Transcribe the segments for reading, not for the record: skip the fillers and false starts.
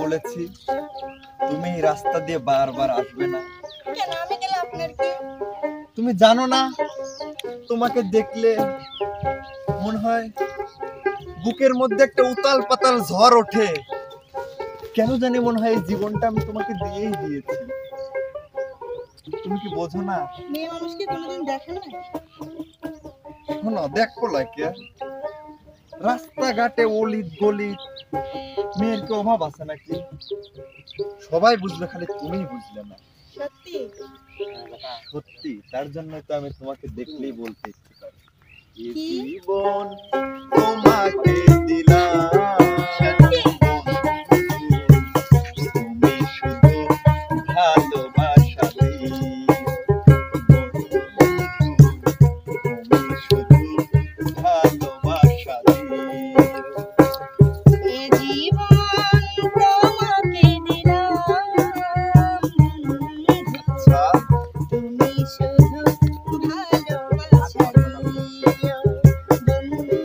বলেছি তুমি এই রাস্তা দিয়ে বারবার আসবে না? কেন আমি গেলে আপনার কি? তুমি জানো না, তোমাকে দেখলে মনে হয় বুকের মধ্যে একটা উতাল পাতাল ঝড় ওঠে। কেন জানি মনে হয় এই জীবনটা আমি তোমাকে দিয়েই দিয়েছি। তুমি কি বোঝো না? মেয়ে মানুষকে কোনোদিন দেখেন না? শোনো, দেখো লাগে রাস্তাঘাটে অলিত গলিত মেয়ের কি অভাব আছে নাকি? সবাই বুঝবে, খালি তুমিই বুঝলে না। সত্যি সত্যি, তার জন্য তো আমি তোমাকে দেখলেই বলতে ইচ্ছে করে, এই কি? জীবন তোমাকে দিলাম, সত্যি তুমি শুধু ভালোবাসা দিও, তুমি শুধু ভালোবাসা দিও। এ জীবন তোমাকে দিলাম, আচ্ছা, তুমি শুধু ভালোবাসা দিও বন্ধু,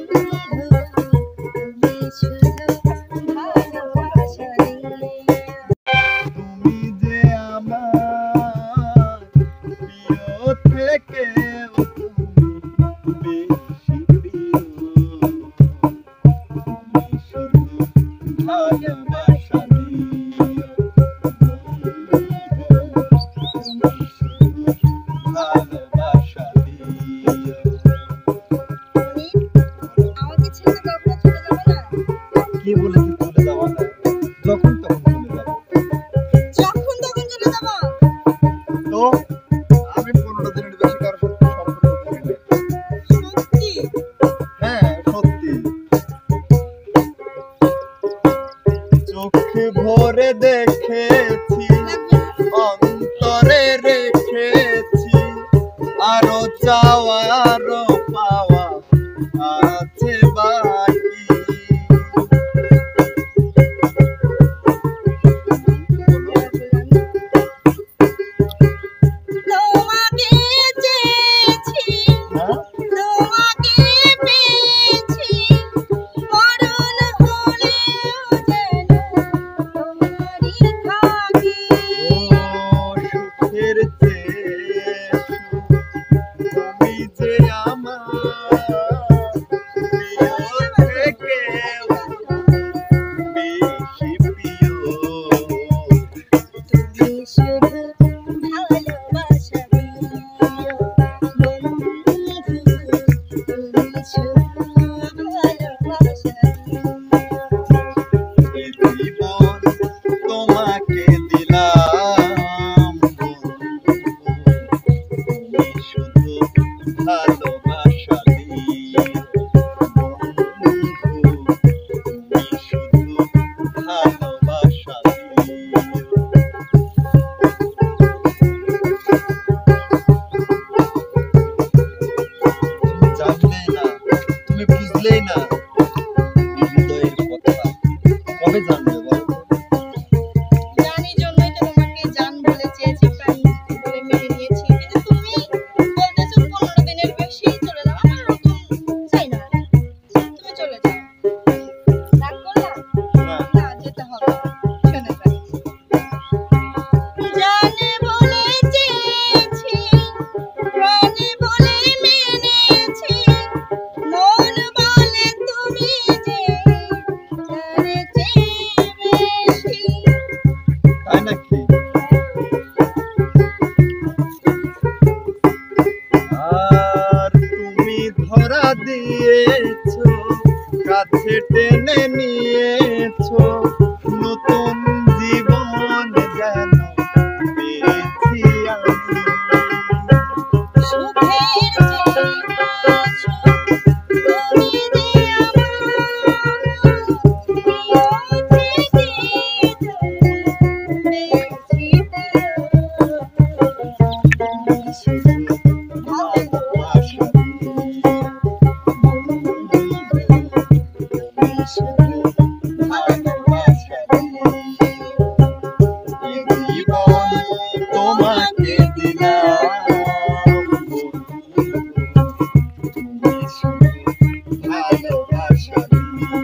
তুমি শুধু ভালোবাসা দিও। তুমি যে আমার প্রিয় থেকেও তুমি বেশি প্রিয়, তুমি শুধু ভালোবাসা দিও, তুমি শুধু ভালোবাসা দিও। আমাকে ছেড়ে কখনো চলে যাবে না? কে বলেছে চলে যাওয়া না? যখন তখন চলে যাবো। যখন তখন চলে যাবো? তো আমি 15 দিনের বেশি কারোর সাথে সম্পর্ক করি না। সত্যি হ্যাঁ, সত্যি। চোখে ভরে দেখেছি, লাগবে না? অন্তরে রেখেছি, আরো চাওয়া আরো পাওয়া আছে বাকি। তোমাকে চেয়েছি, হ্যাঁ? তোমাকে পেয়েছি, মরণ হলেও যেন তোমারই থাকি। ও সুখের চেয়ে সুখ, তুমি যে আমার প্রিয় থেকেও বেশি প্রিয়, তুমি শুধু ভালোবাসা দিও বন্ধু, তুমি শুধু ভালোবাসা দিও। এই জীবন তোমাকে দিলাম, তুমি শুধু ভালোবাসা দিও, তুমি শুধু ভালোবাসা দিও। তুমি জানলেই না, তুমি বুঝলেই না এই হৃদয়ের কথা। কবে জানবে বলো তো? জানি জন্যই তো তোমাকে জান বলে চেয়েছি, প্রাণ বলে মেনে নিয়েছি, কিন্তু তুমি বলতেছো 15 দিনের বেশি চলে যাও। আমি ওরকম চাই না, তুমি চলে যাও। রাগ করলাম? না, না, যেতে হবে। শোনো এবার। জানে বলে চেয়েছি, প্রাণে বলে মেনেছি, মন বলে তুমি যে তার চেয়ে বেশি। তাই নাকি? আর তুমি ধরা দিয়েছো, কাছে টেনে নিয়েছো, নতুন জীবন যেন পেয়েছি আমি। সুখের চেয়ে সুখ, তুমি যে আমার প্রিয় থেকে বেশি প্রিয়। তুমি শুধু ভালোবাসা দিও বন্ধু, তুমি শুধু ভালোবাসা দিও। এই জীবন তোমাকে দিলাম, তুমি শুধু ভালোবাসা দিও,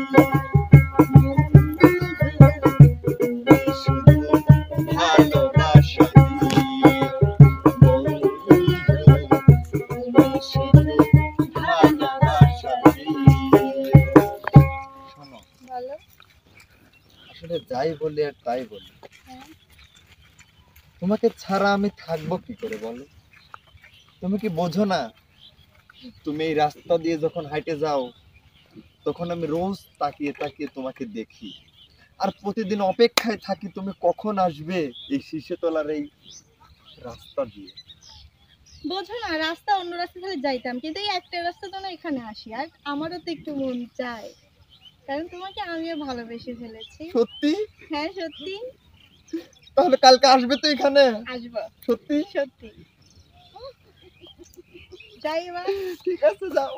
তাই বলি আর তাই বলি, তোমাকে ছাড়া আমি থাকবো কি করে বলো? তুমি কি বোঝো না? তুমি এই রাস্তা দিয়ে যখন হাঁটে যাও তখন আমি রোজ তাকিয়ে তাকিয়ে তোমাকে দেখি, আর প্রতিদিন অপেক্ষায় থাকি তুমি কখন আসবে এই শীষে তলার এই রাস্তা দিয়ে। বোঝো না, রাস্তা অন্য রাস্তা তাহলে যাইতাম, কিন্তু এই একটা রাস্তা তো না, এখানে আসি। আর আমারও তো একটু মন চায়, কারণ তোমাকে আমিও ভালোবেসে ফেলেছি। সত্যি? হ্যাঁ সত্যি। তাহলে কালকে আসবে তো এখানে? আসবো। সত্যি? সত্যি। যাই এবার। ঠিক আছে, যাও।